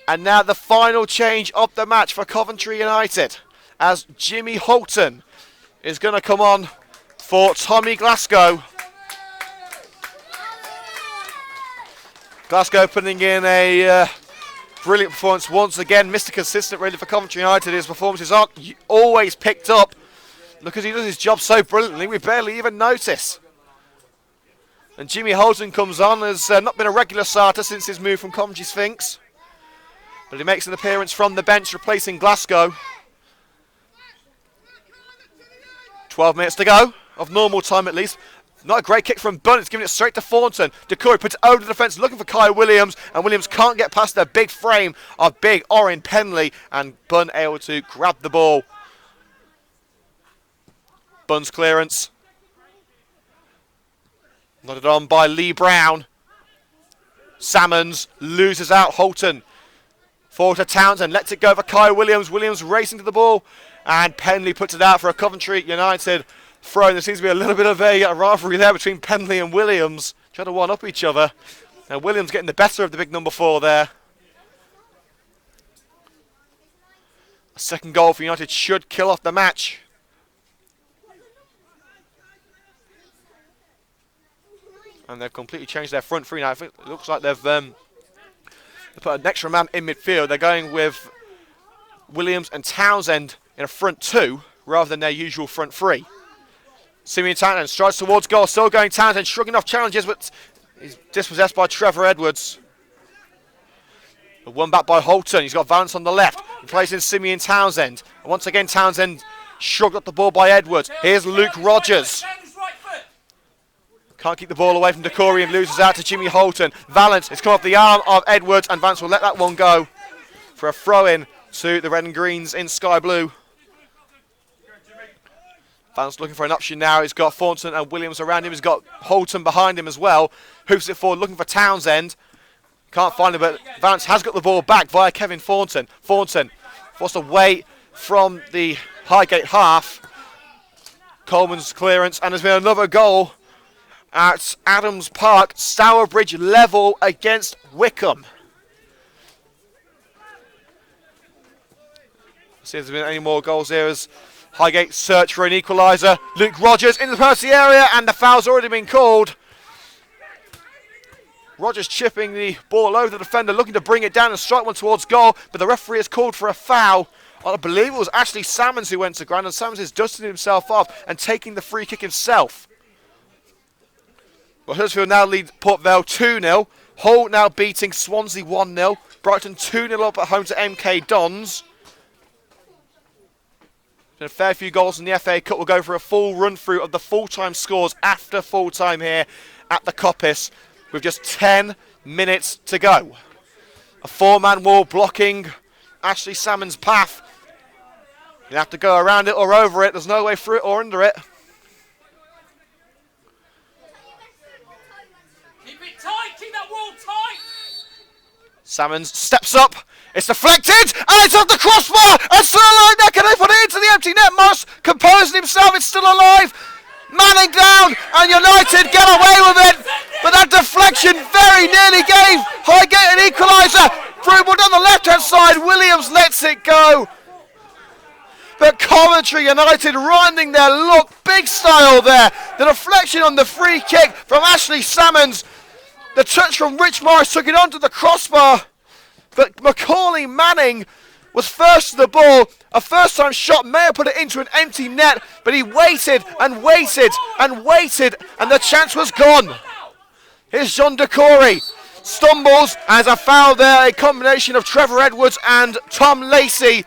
S1: And now the final change of the match for Coventry United, as Jimmy Holton is going to come on for Tommy Glasgow. Glasgow putting in a brilliant performance once again. Mr. Consistent really for Coventry United. His performances aren't always picked up, because he does his job so brilliantly, we barely even notice. And Jimmy Holton comes on, has not been a regular starter since his move from Coventry Sphinx. But he makes an appearance from the bench, replacing Glasgow. 12 minutes to go, of normal time at least. Not a great kick from Bunn, it's giving it straight to Thornton. Decory puts it over the defence, looking for Kai Williams, and Williams can't get past the big frame of big Orin Penley, and Bunn able to grab the ball. Bunn's clearance. Nodded on by Lee Brown. Salmons loses out Holton. Forward to Townsend, lets it go for Kai Williams. Williams racing to the ball, and Penley puts it out for a Coventry United throw. There seems to be a little bit of a rivalry there between Penley and Williams, trying to one-up each other. And Williams getting the better of the big number 4 there. A second goal for United should kill off the match. And they've completely changed their front three now. I think it looks like they've put an extra man in midfield. They're going with Williams and Townsend in a front 2 rather than their usual front 3. Simeon Townsend strides towards goal. Still going Townsend, shrugging off challenges, but he's dispossessed by Trevor Edwards. One back by Holton. He's got Vance on the left. He plays in Simeon Townsend. And once again, Townsend shrugged up the ball by Edwards. Here's Luke Rogers. Can't keep the ball away from Decory and loses out to Jimmy Holton. Valance, it's come off the arm of Edwards, and Vance will let that one go for a throw-in to the Red and Greens in sky blue. Vance looking for an option now. He's got Thornton and Williams around him. He's got Holton behind him as well. Hoops it forward, looking for Townsend. Can't find him, but Vance has got the ball back via Kevin Thornton. Thornton forced away from the Highgate half. Coleman's clearance, and there's been another goal at Adams Park. Stourbridge level against Wickham. See if there's been any more goals here as Highgate search for an equaliser. Luke Rogers into the penalty area, and the foul's already been called. Rogers chipping the ball over the defender, looking to bring it down and strike one towards goal, but the referee has called for a foul. I believe it was actually Salmons who went to ground, and Salmons is dusting himself off and taking the free kick himself. But Huddersfield now lead Port Vale 2-0. Hull now beating Swansea 1-0. Brighton 2-0 up at home to MK Dons. A fair few goals in the FA Cup. We'll go for a full run-through of the full-time scores after full-time here at the Coppice, with just 10 minutes to go. A four-man wall blocking Ashley Salmon's path. You have to go around it or over it. There's no way through it or under it.
S2: Keep it tight, keep that wall tight.
S1: Salmons steps up. It's deflected, and it's off the crossbar, and still alive now. Can they put it into the empty net? Moss composing himself, it's still alive. Manning down, and United get away with it. But that deflection very nearly gave Highgate an equaliser. Through down the left-hand side, Williams lets it go. But Coventry United running their look, big style there. The deflection on the free kick from Ashley Salmons. The touch from Rich Morris took it onto the crossbar. But Macaulay Manning was first to the ball. A first-time shot may have put it into an empty net, but he waited and waited and waited, and the chance was gone. Here's John Decory. Stumbles, as a foul there, a combination of Trevor Edwards and Tom Lacey.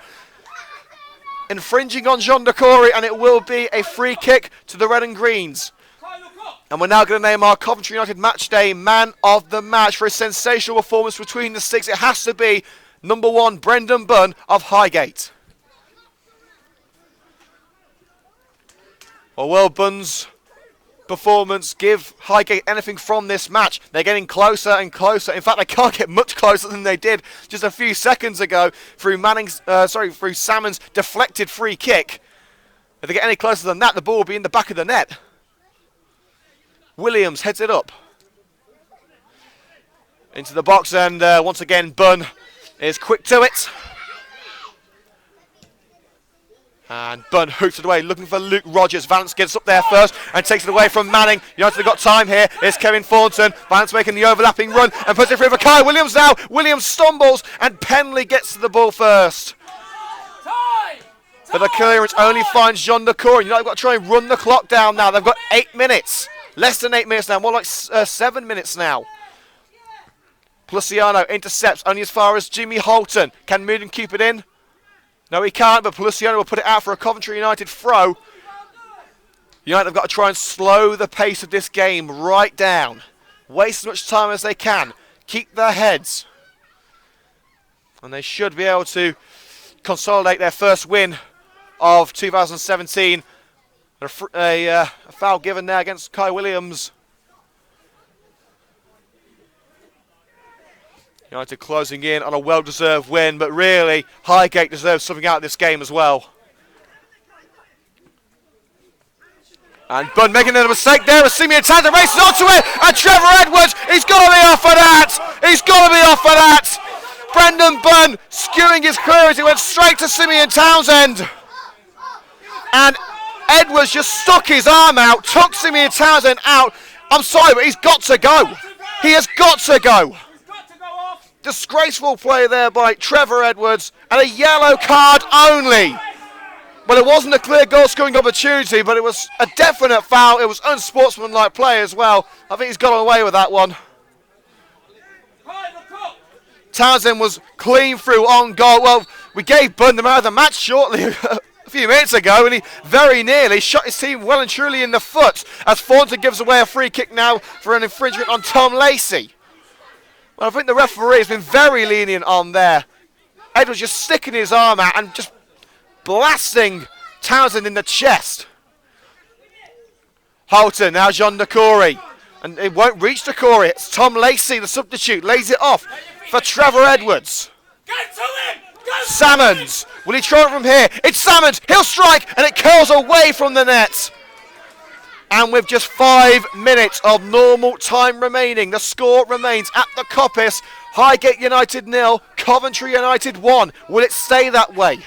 S1: Infringing on John Decory, and it will be a free kick to the Red and Greens. And we're now going to name our Coventry United Matchday Man of the Match for a sensational performance between the sticks. It has to be number 1, Brendan Bunn of Highgate. Well, will Bunn's performance give Highgate anything from this match? They're getting closer and closer. In fact, they can't get much closer than they did just a few seconds ago through through Salmon's deflected free kick. If they get any closer than that, the ball will be in the back of the net. Williams heads it up into the box, and once again Bunn is quick to it. And Bunn hoops it away, looking for Luke Rogers. Vance gets up there first and takes it away from Manning. United have got time here. It's Kevin Thornton. Vance making the overlapping run and puts it through for Kai Williams now. Williams stumbles and Penley gets to the ball first. But the clearance only finds John Decory. United have got to try and run the clock down now. They've got 8 minutes. Less than 8 minutes now, more like 7 minutes now. Pluciano intercepts only as far as Jimmy Holton. Can Mooden keep it in? No, he can't, but Pluciano will put it out for a Coventry United throw. United have got to try and slow the pace of this game right down. Waste as much time as they can. Keep their heads. And they should be able to consolidate their first win of 2017. A foul given there against Kai Williams. United closing in on a well-deserved win, but really, Highgate deserves something out of this game as well. And Bunn making a mistake there as Simeon Townsend races onto it, and Trevor Edwards, he's got to be off for that! He's got to be off for that! Brendan Bunn skewing his clearance, he went straight to Simeon Townsend. And Edwards just stuck his arm out, took Simeon Townsend out. I'm sorry, but he's got to go. He has got to go. Disgraceful play there by Trevor Edwards, and a yellow card only. Well, it wasn't a clear goal-scoring opportunity, but it was a definite foul. It was unsportsmanlike play as well. I think he's got away with that one. Townsend was clean through on goal. Well, we gave Bunn the man of the match shortly a few minutes ago, and he very nearly shot his team well and truly in the foot as Thornton gives away a free kick now for an infringement on Tom Lacey. Well, I think the referee has been very lenient on there. Edwards just sticking his arm out and just blasting Townsend in the chest. Holton, now Jean Decory. And it won't reach Decory. It's Tom Lacey, the substitute, lays it off for Trevor Edwards.
S2: Get to him!
S1: Salmons. Will he try it from here? It's Salmons. He'll strike, and it curls away from the net. And with just 5 minutes of normal time remaining, the score remains at the Coppice. Highgate United 0, Coventry United 1. Will it stay that way?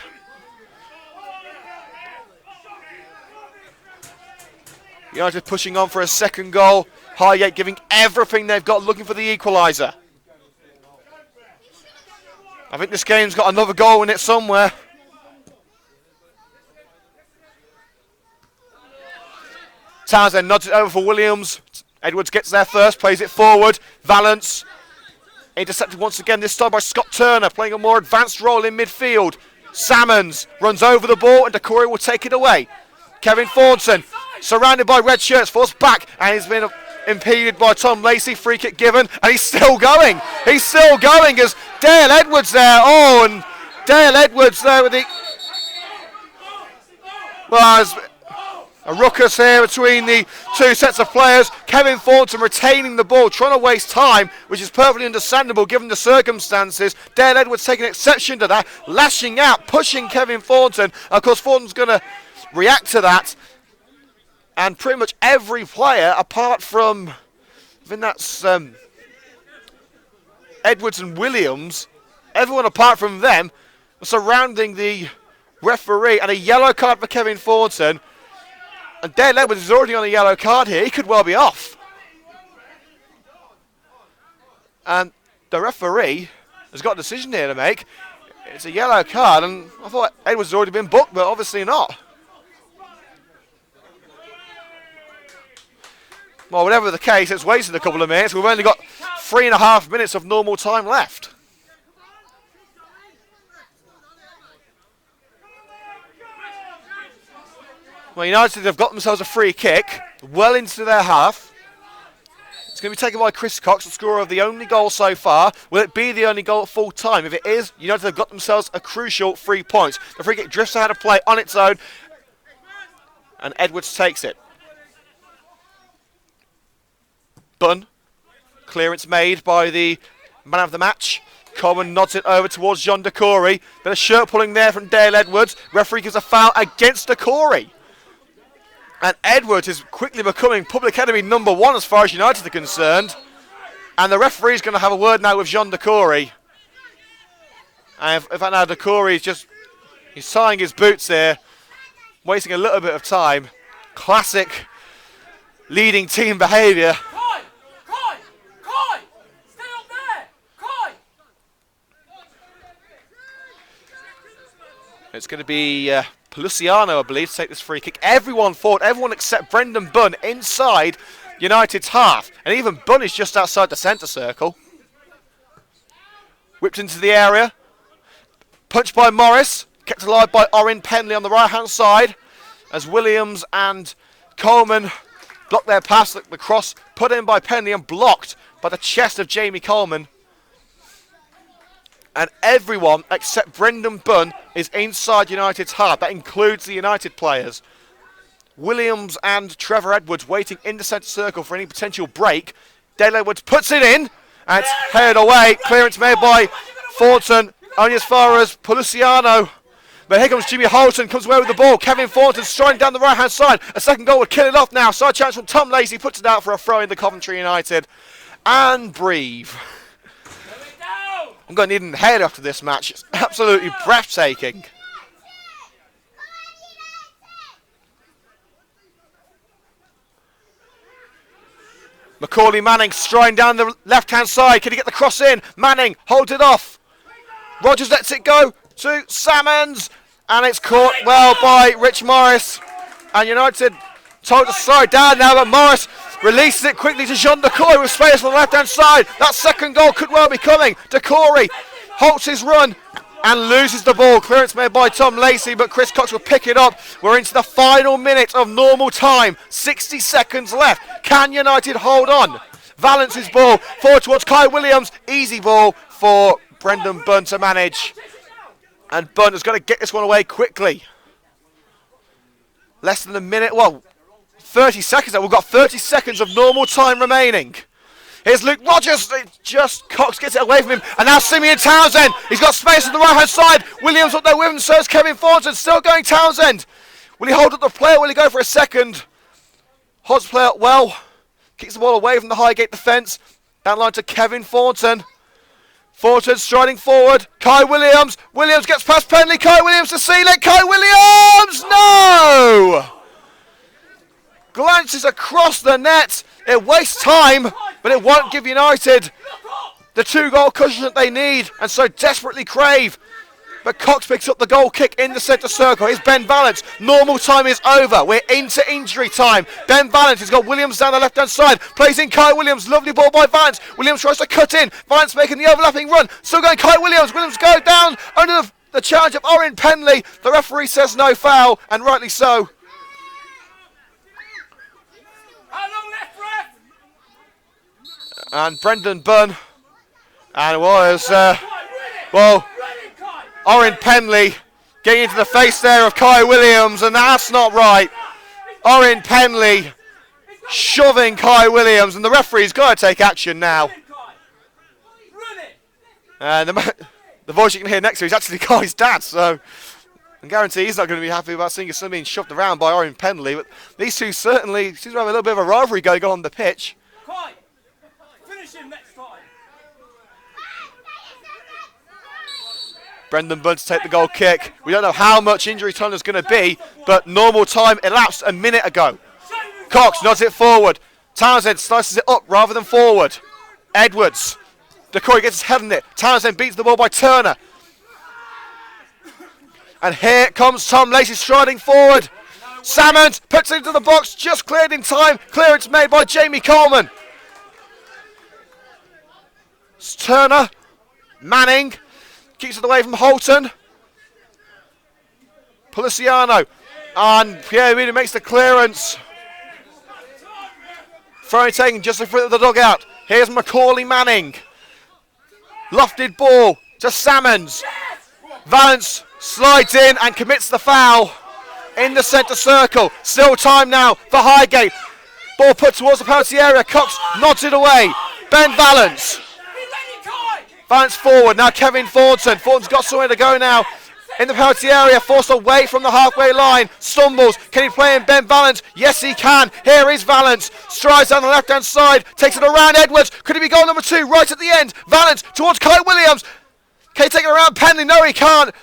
S1: United pushing on for a second goal. Highgate giving everything they've got, looking for the equaliser. I think this game's got another goal in it somewhere. Townsend nods it over for Williams. Edwards gets there first, plays it forward. Valance intercepted once again, this time by Scott Turner, playing a more advanced role in midfield. Salmons runs over the ball and Decory will take it away. Kevin Thornton, surrounded by red shirts, falls back and he's been impeded by Tom Lacey. Free kick given, and he's still going. He's still going as Dale Edwards there. Oh, and Dale Edwards there with the... Well, there's a ruckus here between the two sets of players. Kevin Thornton retaining the ball, trying to waste time, which is perfectly understandable given the circumstances. Dale Edwards taking exception to that, lashing out, pushing Kevin Thornton. Of course, Thornton's going to react to that. And pretty much every player, apart from, I think that's Edwards and Williams, everyone apart from them, surrounding the referee, and a yellow card for Kevin Thornton. And Dale Edwards is already on a yellow card here. He could well be off. And the referee has got a decision here to make. It's a yellow card, and I thought Edwards had already been booked, but obviously not. Well, whatever the case, it's wasted a couple of minutes. We've only got 3.5 minutes of normal time left. Well, United have got themselves a free kick well into their half. It's going to be taken by Chris Cox, the scorer of the only goal so far. Will it be the only goal at full time? If it is, United have got themselves a crucial 3 points. The free kick drifts out of play on its own, and Edwards takes it. Bunn, clearance made by the man of the match. Coleman nods it over towards John Decory. Bit of shirt pulling there from Dale Edwards. Referee gives a foul against Decory. And Edwards is quickly becoming public enemy number 1 as far as United are concerned. And the referee's going to have a word now with John Decory. And in fact now Decory is just, he's tying his boots here, wasting a little bit of time. Classic leading team behaviour. It's going to be Peluciano, I believe, to take this free kick. Everyone fought, everyone except Brendan Bunn inside United's half. And even Bunn is just outside the centre circle. Whipped into the area. Punched by Morris. Kept alive by Orin Penley on the right-hand side. As Williams and Coleman block their pass. The cross put in by Penley and blocked by the chest of Jamie Coleman. And everyone except Brendan Bunn is inside United's half. That includes the United players. Williams and Trevor Edwards waiting in the centre circle for any potential break. Dale Edwards puts it in. And it's headed away. Clearance made by Thornton. Only as far as Peluciano. But here comes Jimmy Holton. Comes away with the ball. Kevin Thornton striding down the right-hand side. A second goal would kill it off now. Side chance from Tom Lacey. Puts it out for a throw in the Coventry United. And breathe. I'm going to need an head after this match. It's absolutely breathtaking. Macaulay Manning striding down the left-hand side. Can he get the cross in? Manning holds it off. Rogers lets it go to Salmons. And it's caught well by Rich Morris. And United told to slow down now, but Morris releases it quickly to Jean Decory with space on the left-hand side. That second goal could well be coming. Decory halts his run and loses the ball. Clearance made by Tom Lacey, but Chris Cox will pick it up. We're into the final minute of normal time. 60 seconds left. Can United hold on? Valance's ball forward towards Kai Williams. Easy ball for Brendan Bunn to manage. And Bunn has got to get this one away quickly. Less than a minute, well, 30 seconds. We've got 30 seconds of normal time remaining. Here's Luke Rogers. Cox gets it away from him. And now Simeon Townsend. He's got space on the right-hand side. Williams up there with him. So is Kevin Thornton. Still going Townsend. Will he hold up the player? Will he go for a second? Holds the play up well. Kicks the ball away from the Highgate defence. Down the line to Kevin Thornton. Thornton striding forward. Kai Williams. Williams gets past Penley. Kai Williams to seal it. Kai Williams! No! Glances across the net. It wastes time, but it won't give United the 2-goal cushion that they need and so desperately crave. But Cox picks up the goal kick in the centre circle. Here's Ben Valance. Normal time is over. We're into injury time. Ben Valance has got Williams down the left-hand side. Plays in Kai Williams. Lovely ball by Valance. Williams tries to cut in. Valance making the overlapping run. Still going Kai Williams. Williams goes down under the challenge of Orin Penley. The referee says no foul, and rightly so. And Brendan Bunn. And it was, Orin Penley getting into the face there of Kai Williams, and that's not right. Orin Penley shoving Kai Williams, and the referee's got to take action now. And the voice you can hear next to is actually Kai's dad, so I guarantee he's not going to be happy about seeing his son being shoved around by Orin Penley. But these two certainly seem to have a little bit of a rivalry going on the pitch.
S2: Kai, finish him next time.
S1: Brendan Bunn to take the goal kick. We don't know how much injury time there's going to be, but normal time elapsed a minute ago. Cox nods it forward. Townsend slices it up rather than forward. Edwards. Decoy gets his head on it. Townsend beats the ball by Turner. And here comes Tom Lacey striding forward. Salmons puts it into the box, just cleared in time. Clearance made by Jamie Coleman. It's Turner. Manning. Keeps it away from Holton. Policiano. And Pierre Reedy makes the clearance. Throwing taken just in front of the dugout. Here's Macaulay Manning. Lofted ball to Salmons. Valance slides in and commits the foul in the centre circle. Still time now for Highgate. Ball put towards the penalty area. Cox nods it away. Ben Valance. Valance forward, now Kevin Thornton. Thornton's got somewhere to go now. In the penalty area, forced away from the halfway line. Stumbles, can he play in Ben Valance? Yes he can. Here is Valance. Strides down the left hand side. Takes it around Edwards. Could he be goal number 2 right at the end? Valance towards Kai Williams. Can he take it around Penley? No he can't.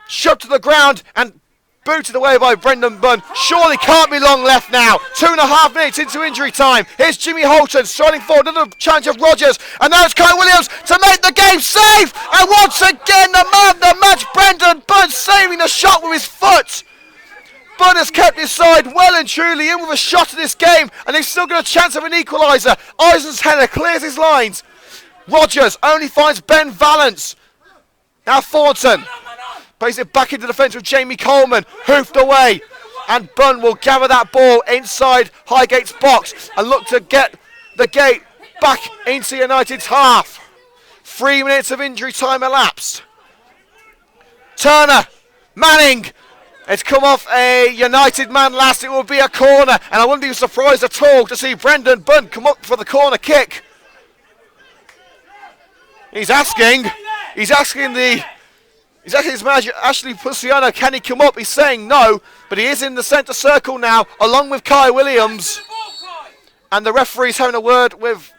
S1: Shoved to the ground and booted away by Brendan Bunn. Surely can't be long left now. 2.5 minutes into injury time. Here's Jimmy Holton striding forward. Another challenge of Rogers. And now it's Kai Williams to make the game safe. And once again, the man of the match, Brendan Bunn, saving the shot with his foot. Bunn has kept his side well and truly in with a shot at this game. And they've still got a chance of an equaliser. Eisen's header clears his lines. Rogers only finds Ben Valance. Now Thornton. Plays it back into defence with Jamie Coleman. Hoofed away. And Bunn will gather that ball inside Highgate's box and look to get the gate back into United's half. 3 minutes of injury time elapsed. Turner. Manning. It's come off a United man last. It will be a corner. And I wouldn't be surprised at all to see Brendan Bunn come up for the corner kick. He's asking his manager, Ashley Puciano, can he come up? He's saying no, but he is in the centre circle now, along with Kai Williams. And the referee's having a word with,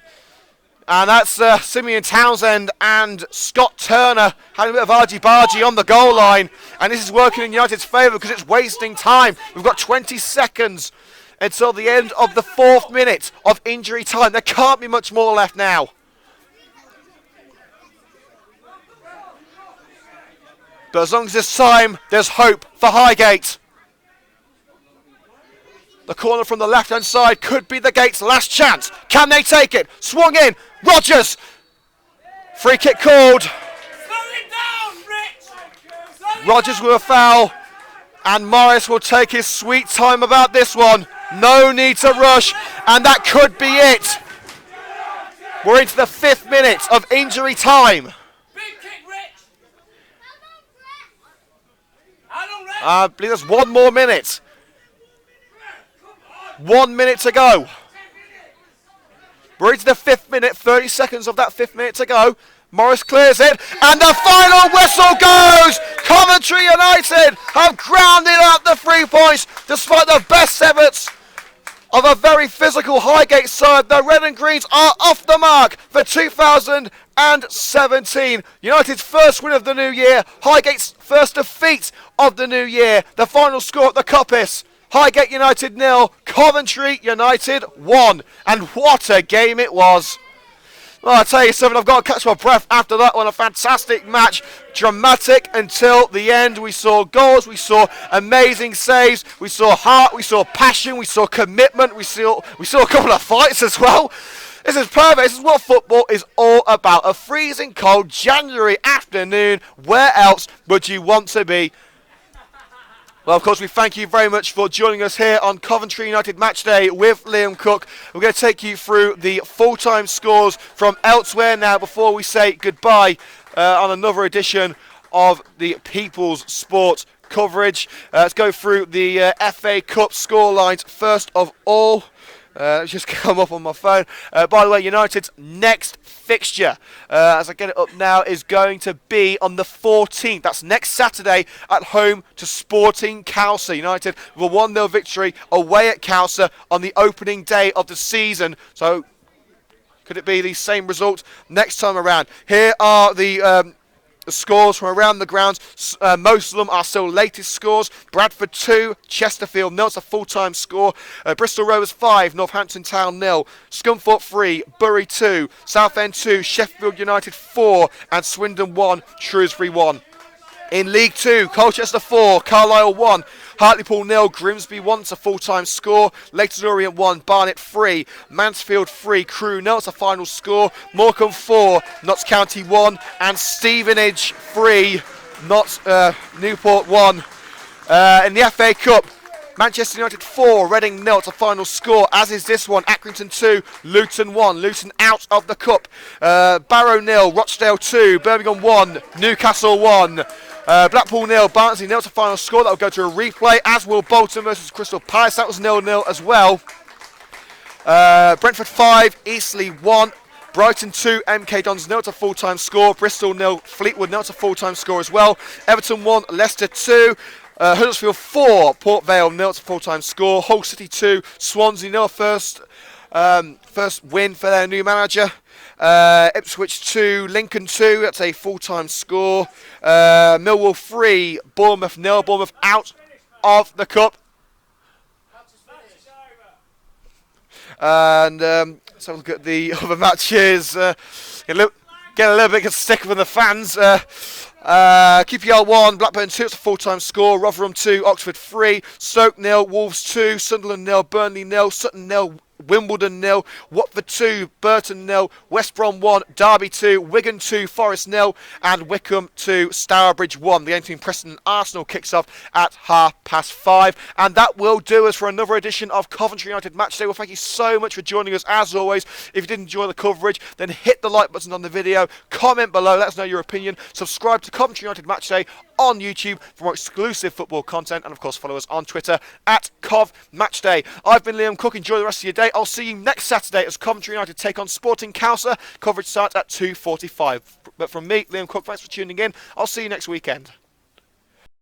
S1: and that's Simeon Townsend and Scott Turner having a bit of argy-bargy on the goal line. And this is working in United's favour because it's wasting time. We've got 20 seconds until the end of the 4th minute of injury time. There can't be much more left now. But as long as there's time, there's hope for Highgate. The corner from the left-hand side could be the Gate's last chance. Can they take it? Swung in. Rogers. Free kick called. Rogers with a foul. And Morris will take his sweet time about this one. No need to rush. And that could be it. We're into the 5th minute of injury time. I believe there's 1 more minute. 1 minute to go. We're into the 5th minute, 30 seconds of that 5th minute to go. Morris clears it, and the final whistle goes! Coventry United have grounded out the 3 points despite the best efforts of a very physical Highgate side. The red and greens are off the mark for 2017. United's first win of the new year, Highgate's first defeat of the new year. The final score at the Coppice: Highgate United 0, Coventry United 1. And what a game it was. Well, I tell you something, I've got to catch my breath after that one. A fantastic match, dramatic until the end. We saw goals, we saw amazing saves, we saw heart, we saw passion, we saw commitment, we saw a couple of fights as well. This is perfect. This is what football is all about. A freezing cold January afternoon. Where else would you want to be? Well, of course, we thank you very much for joining us here on Coventry United Match Day with Liam Cook. We're going to take you through the full-time scores from elsewhere now before we say goodbye on another edition of the People's Sport coverage. Let's go through the FA Cup scorelines first of all. Just come up on my phone. By the way, United's next fixture, as I get it up now, is going to be on the 14th. That's next Saturday at home to Sporting Cowser. United with a 1-0 victory away at Cowser on the opening day of the season. So, could it be the same result next time around? Here are the scores from around the grounds. Most of them are still latest scores. Bradford 2, Chesterfield 0. It's a full-time score. Bristol Rovers 5, Northampton Town 0. Scunthorpe 3, Bury 2. Southend 2, Sheffield United 4. And Swindon 1, Shrewsbury 1. In League 2, Colchester 4, Carlisle 1, Hartlepool 0, Grimsby 1, it's a full-time score, Leyton Orient 1, Barnet 3, Mansfield 3, Crewe 0, it's a final score, Morecambe 4, Notts County 1, and Stevenage 3, Newport 1. In the FA Cup, Manchester United 4, Reading 0, it's a final score, as is this one. Accrington 2, Luton 1, Luton out of the Cup. Barrow 0, Rochdale 2, Birmingham 1, Newcastle 1. Blackpool 0, Barnsley 0, it's a final score. That will go to a replay, as will Bolton versus Crystal Palace. That was 0-0 as well. Brentford 5, Eastleigh 1. Brighton 2, MK Dons 0, it's a full-time score. Bristol 0, Fleetwood 0, it's a full-time score as well. Everton 1, Leicester 2. Huddersfield 4, Port Vale 0, it's a full-time score. Hull City 2, Swansea 0, first win for their new manager. Ipswich 2, Lincoln 2, that's a full-time score. Millwall 3, Bournemouth 0, Bournemouth out of the Cup. And let's have a look at the other matches. Get a little bit sick with the fans. QPR 1, Blackburn 2, it's a full-time score. Rotherham 2, Oxford 3, Stoke 0, Wolves 2, Sunderland 0, Burnley 0, Sutton 0, Wimbledon 0, Watford 2, Burton 0, West Brom 1, Derby 2, Wigan 2, Forest 0, and Wickham 2, Stourbridge 1. The game between Preston and Arsenal kicks off at 5:30. And that will do us for another edition of Coventry United Matchday. Well, thank you so much for joining us as always. If you did enjoy the coverage, then hit the like button on the video, comment below, let us know your opinion, subscribe to Coventry United Matchday on YouTube for more exclusive football content, and of course follow us on Twitter at CovMatchday. I've been Liam Cook. Enjoy the rest of your day. I'll see you next Saturday as Coventry United take on Sporting Cowser. Coverage starts at 2:45. But from me, Liam Cook, thanks for tuning in. I'll see you next weekend.